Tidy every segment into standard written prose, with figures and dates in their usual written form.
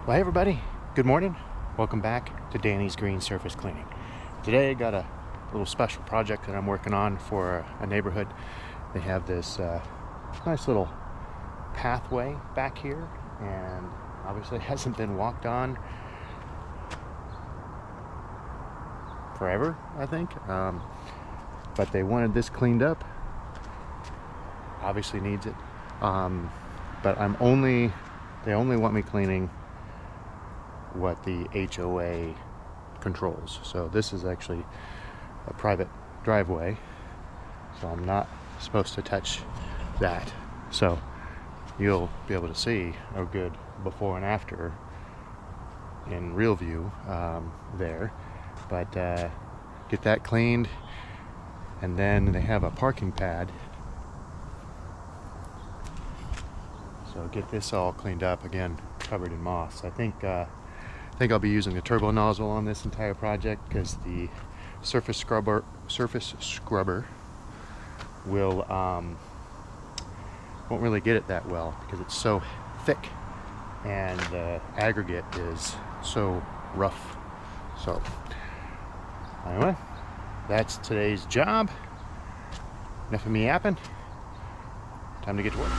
Well, hey everybody, good morning. Welcome back to Danny's Green Surface Cleaning. Today I got a little special project that I'm working on for a neighborhood. They have this nice little pathway back here, and obviously it hasn't been walked on forever, I think. But they wanted this cleaned up. Obviously needs it. But they only want me cleaning what the HOA controls. So this is actually a private driveway, so I'm not supposed to touch that. So you'll be able to see a good before and after in real view there. But get that cleaned, and then they have a parking pad. So get this all cleaned up, again covered in moss. I think I'll be using a turbo nozzle on this entire project because the surface scrubber will won't really get it that well because it's so thick and the aggregate is so rough. So anyway, that's today's job. Enough of me yapping. Time to get to work.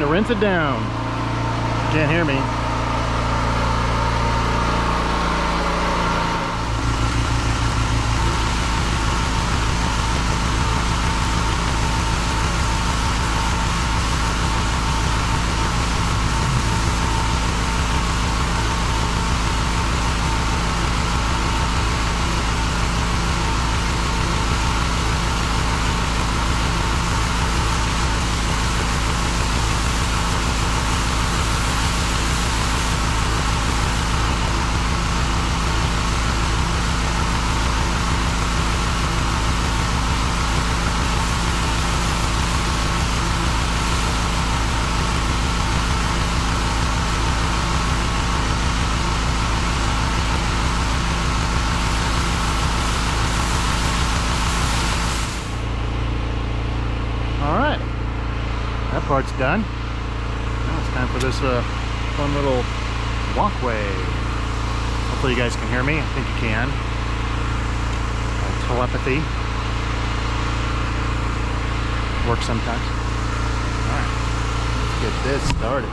to rinse it down. Can't hear me. Alright, that part's done. Now it's time for this fun little walkway. Hopefully you guys can hear me. I think you can. Telepathy works sometimes. Alright, let's get this started.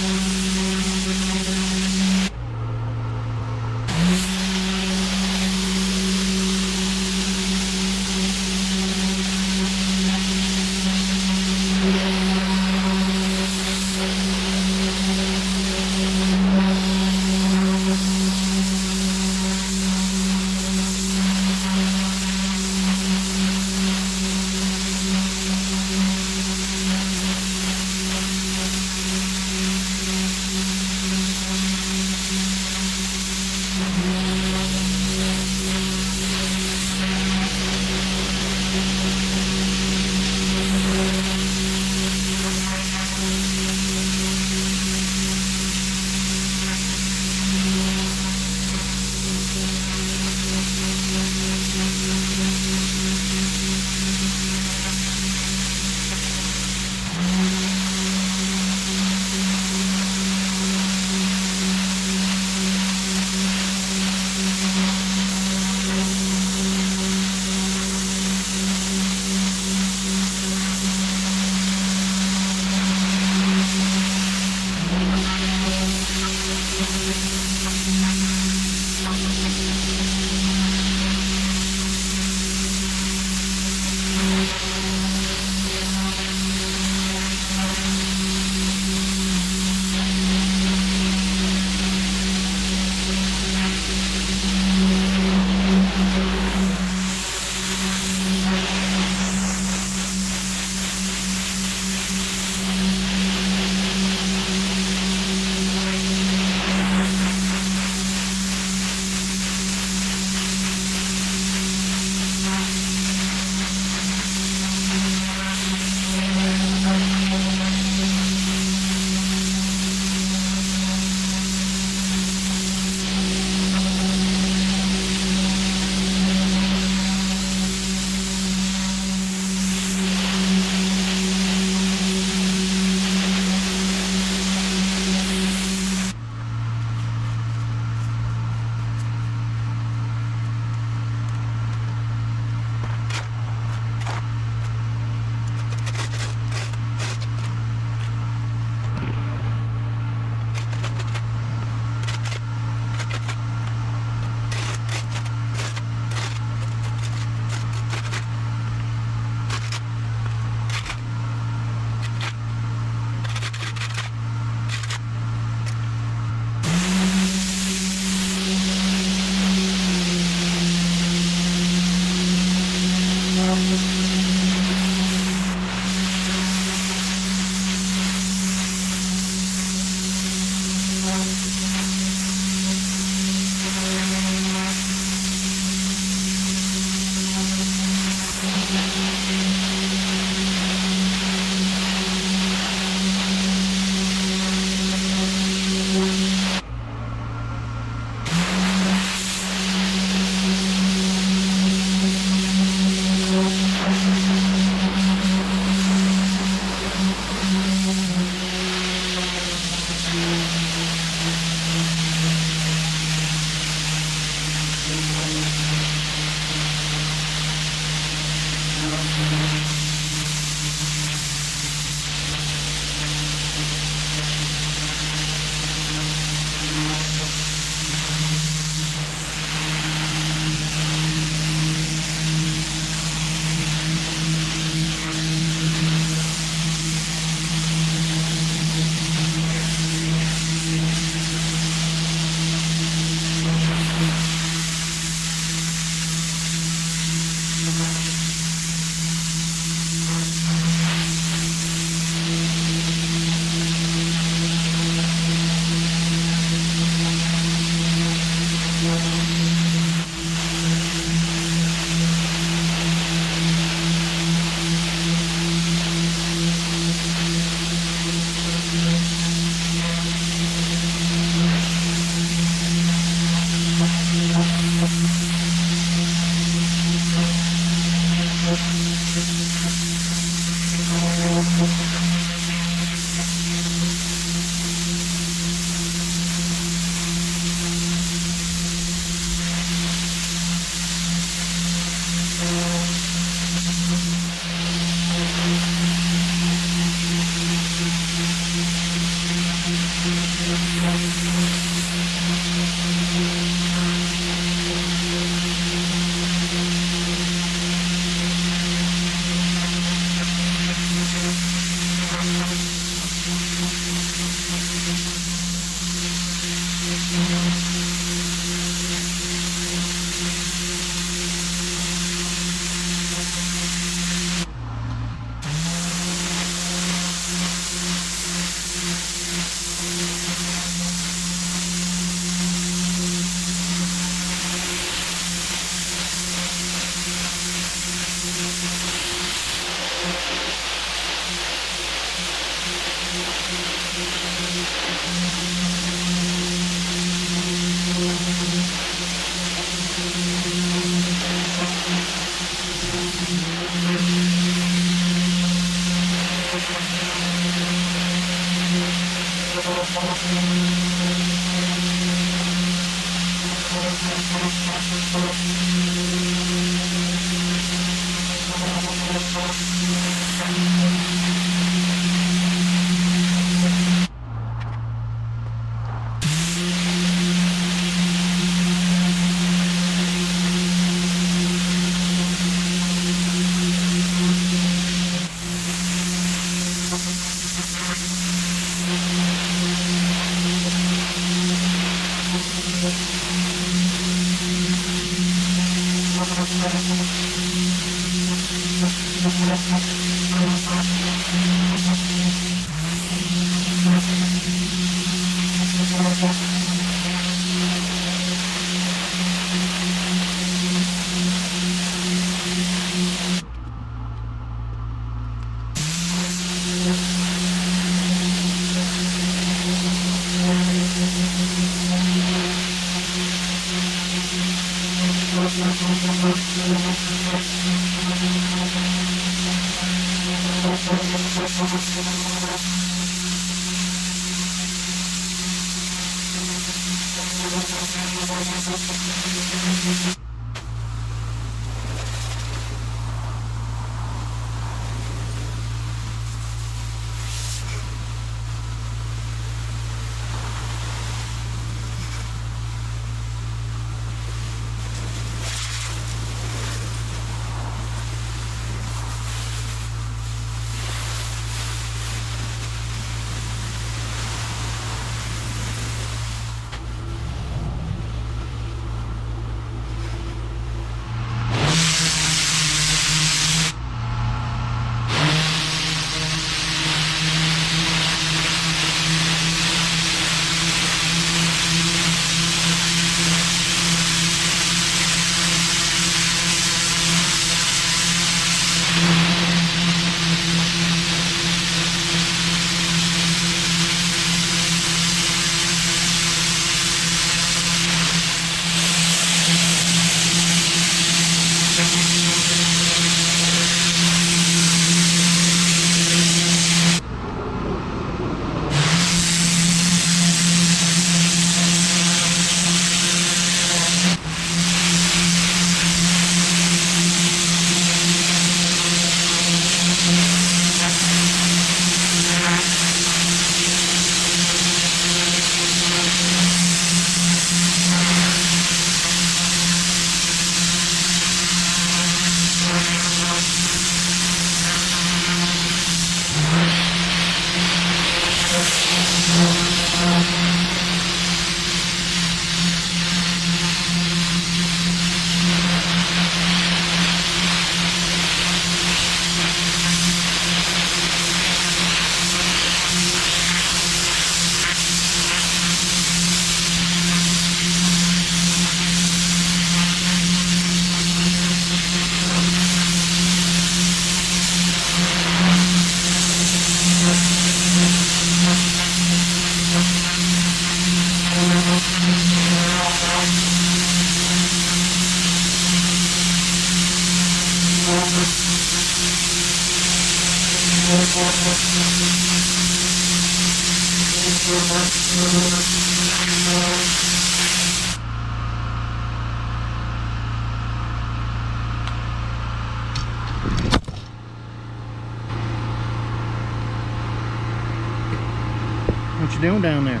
What you doing down there?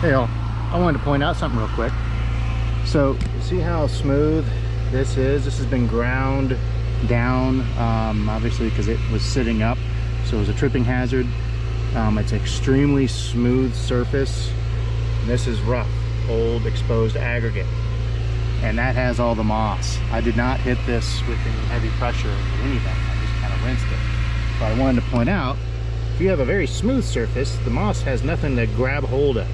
Hey all, I wanted to point out something real quick. So see how smooth this is? This has been ground down, obviously because it was sitting up, so it was a tripping hazard. It's extremely smooth surface. This is rough, old exposed aggregate, and that has all the moss. I did not hit this with any heavy pressure or anything. I just kind of rinsed it. But I wanted to point out, if you have a very smooth surface, the moss has nothing to grab hold of.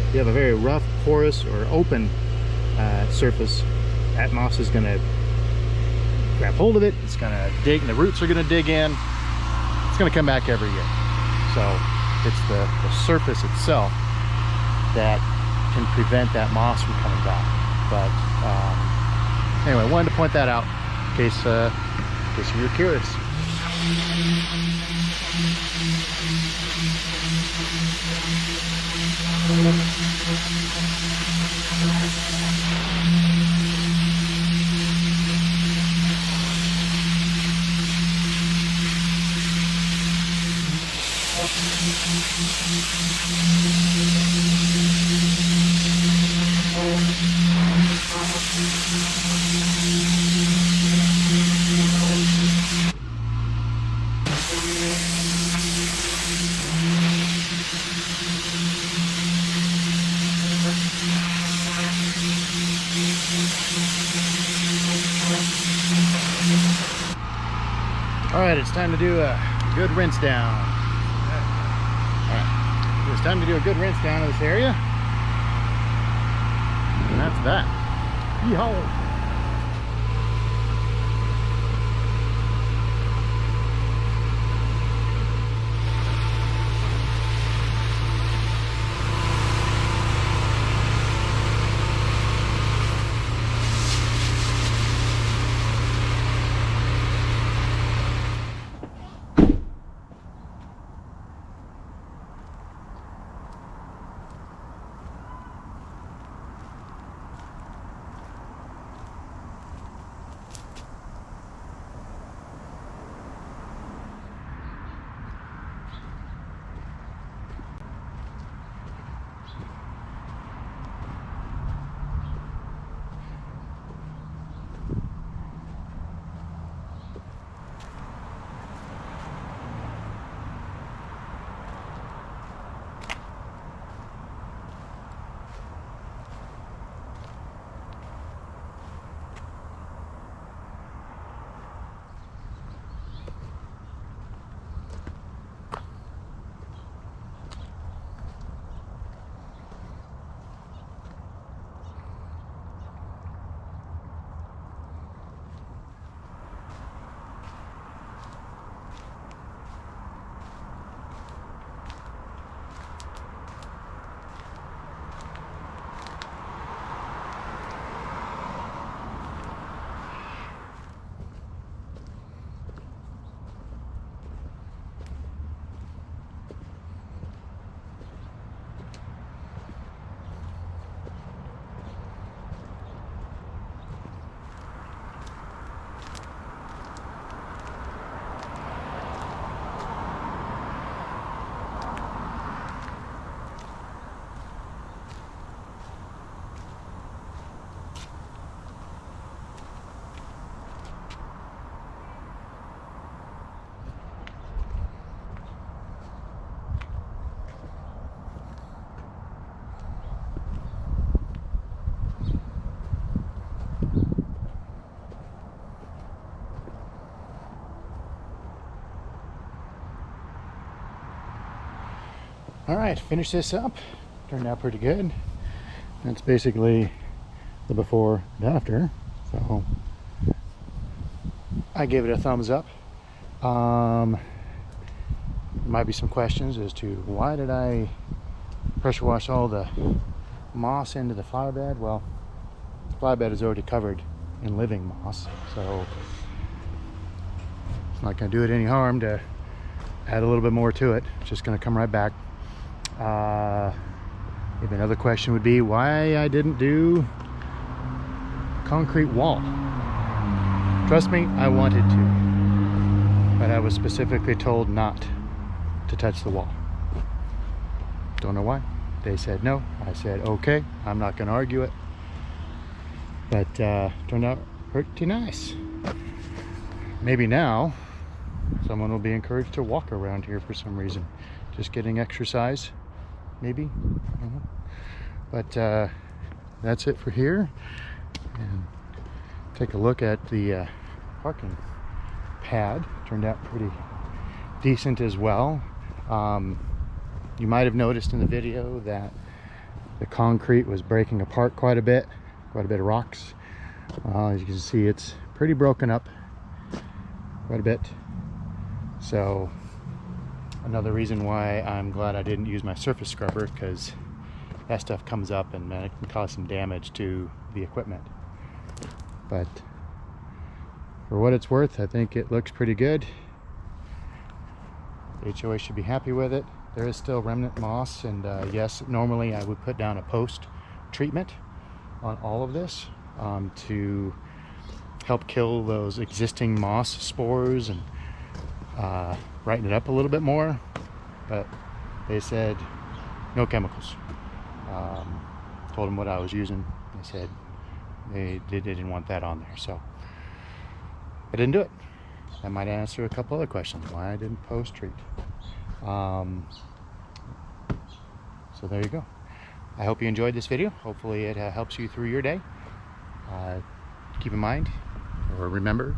If you have a very rough, porous, or open surface, that moss is going to grab hold of it. It's going to dig, and the roots are going to dig in. It's going to come back every year. So it's the surface itself that can prevent that moss from coming back. But anyway, I wanted to point that out in case you were curious. All right, it's time to do a good rinse down. All right, it's time to do a good rinse down of this area. And that's that. Yeehaw! All right, finish this up. Turned out pretty good. That's basically the before and after. So I gave it a thumbs up. There might be some questions as to why did I pressure wash all the moss into the flower bed. Well, the flower bed is already covered in living moss, so it's not going to do it any harm to add a little bit more to it. It's just going to come right back. Maybe another question would be why I didn't do concrete wall. Trust me, I wanted to, but I was specifically told not to touch the wall. Don't know why. they said no. I said, okay, I'm not going to argue it. But turned out pretty nice. Maybe now someone will be encouraged to walk around here for some reason. Just getting exercise, maybe. I don't know. But that's it for here. And take a look at the parking pad. Turned out pretty decent as well. You might have noticed in the video that the concrete was breaking apart quite a bit of rocks. As you can see, it's pretty broken up quite a bit. So another reason why I'm glad I didn't use my surface scrubber, because that stuff comes up and it can cause some damage to the equipment. But for what it's worth, I think it looks pretty good. The HOA should be happy with it. There is still remnant moss, and yes, normally I would put down a post treatment on all of this to help kill those existing moss spores and brighten it up a little bit more, but they said no chemicals. Told them what I was using. They said they didn't want that on there, so I didn't do it. That might answer a couple other questions why I didn't post treat. So there you go. I hope you enjoyed this video. Hopefully it helps you through your day. Keep in mind, or remember,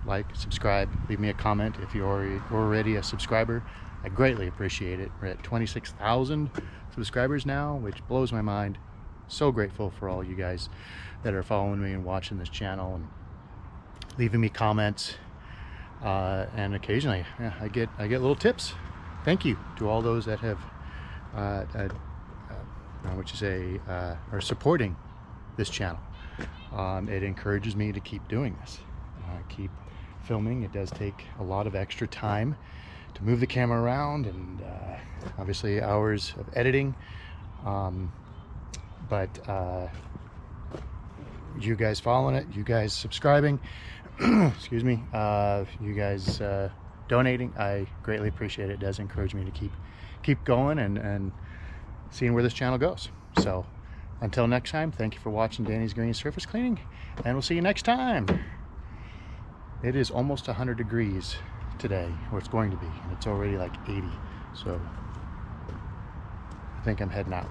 like, subscribe, leave me a comment if you're already a subscriber. I greatly appreciate it. We're at 26,000 subscribers now, which blows my mind. So grateful for all you guys that are following me and watching this channel and leaving me comments. And occasionally, yeah, I get little tips. Thank you to all those that have are supporting this channel. It encourages me to keep doing this, keep filming. It does take a lot of extra time to move the camera around, and obviously hours of editing. But you guys following it, you guys subscribing, excuse me, you guys donating, I greatly appreciate it. It does encourage me to keep going and seeing where this channel goes. So until next time, thank you for watching Danny's Green Surface Cleaning, and we'll see you next time. It is almost 100 degrees today, or it's going to be, and it's already like 80, so I think I'm heading out.